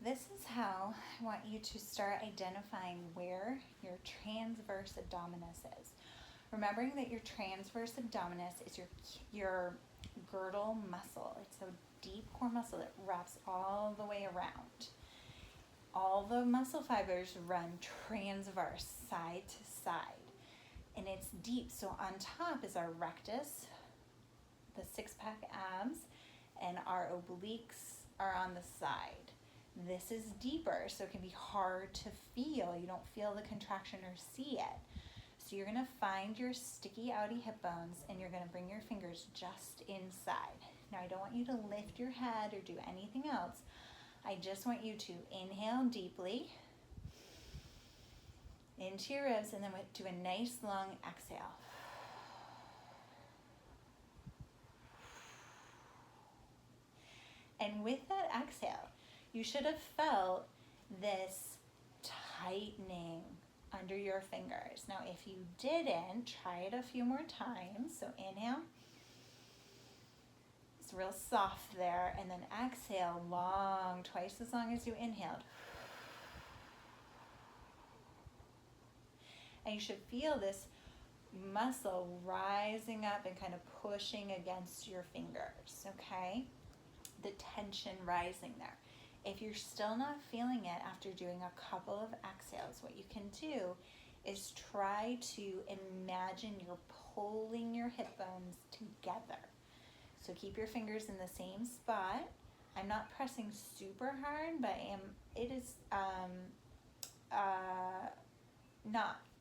this is how I want you to start identifying where your transverse abdominis is. Remembering that your transverse abdominis is your girdle muscle. It's a deep core muscle that wraps all the way around. All the muscle fibers run transverse, side to side, and it's deep. So on top is our rectus, the six-pack abs, and our obliques are on the side. This is deeper, so it can be hard to feel. You don't feel the contraction or see it. So you're gonna find your sticky outy hip bones and you're gonna bring your fingers just inside. Now I don't want you to lift your head or do anything else. I just want you to inhale deeply into your ribs and then do a nice long exhale. And with that exhale, you should have felt this tightening under your fingers. Now, if you didn't, try it a few more times. So inhale. It's real soft there. And then exhale long, twice as long as you inhaled. And you should feel this muscle rising up and kind of pushing against your fingers, okay? The tension rising there. If you're still not feeling it after doing a couple of exhales, what you can do is try to imagine you're pulling your hip bones together. So keep your fingers in the same spot. I'm not pressing super hard, but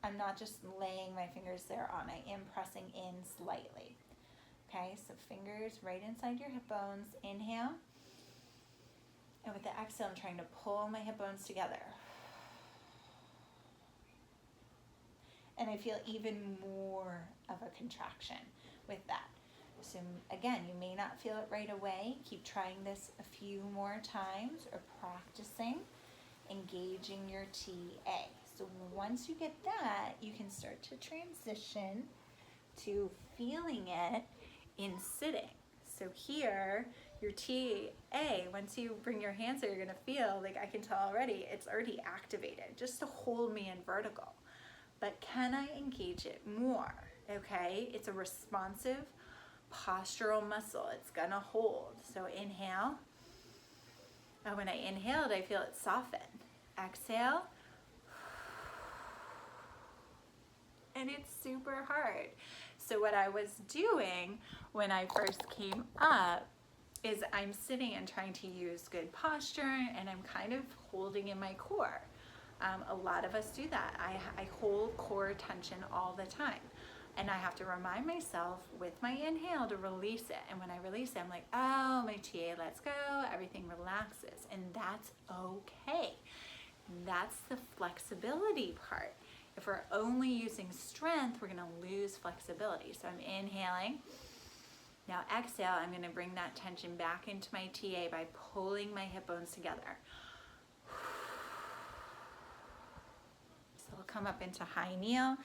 I'm not just laying my fingers there on. I am pressing in slightly. Okay, so fingers right inside your hip bones. Inhale. And with the exhale, I'm trying to pull my hip bones together. And I feel even more of a contraction with that. So again, you may not feel it right away. Keep trying this a few more times or practicing engaging your TA. So once you get that, you can start to transition to feeling it in sitting. So here, your TA, once you bring your hands there, you're gonna feel, like I can tell already, it's already activated just to hold me in vertical. But can I engage it more, okay? It's a responsive postural muscle. It's gonna hold. So inhale. And when I inhaled, I feel it soften. Exhale. And it's super hard. So what I was doing when I first came up is I'm sitting and trying to use good posture and I'm kind of holding in my core. A lot of us do that. I hold core tension all the time. And I have to remind myself with my inhale to release it. And when I release it, I'm like, oh, my TA, let's go. Everything relaxes. And that's okay. That's the flexibility part. If we're only using strength, we're gonna lose flexibility. So I'm inhaling. Now exhale, I'm gonna bring that tension back into my TA by pulling my hip bones together. So I'll come up into high kneel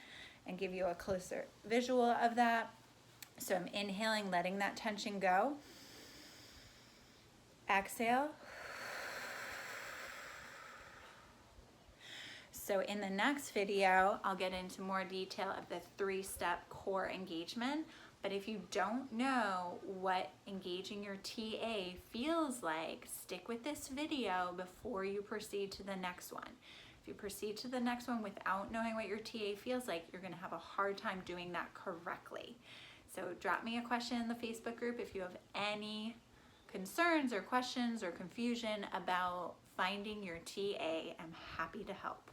and give you a closer visual of that. So I'm inhaling, letting that tension go. Exhale. So in the next video, I'll get into more detail of the 3-step core engagement. But if you don't know what engaging your TA feels like, stick with this video before you proceed to the next one. If you proceed to the next one without knowing what your TA feels like, you're gonna have a hard time doing that correctly. So drop me a question in the Facebook group if you have any concerns or questions or confusion about finding your TA. I'm happy to help.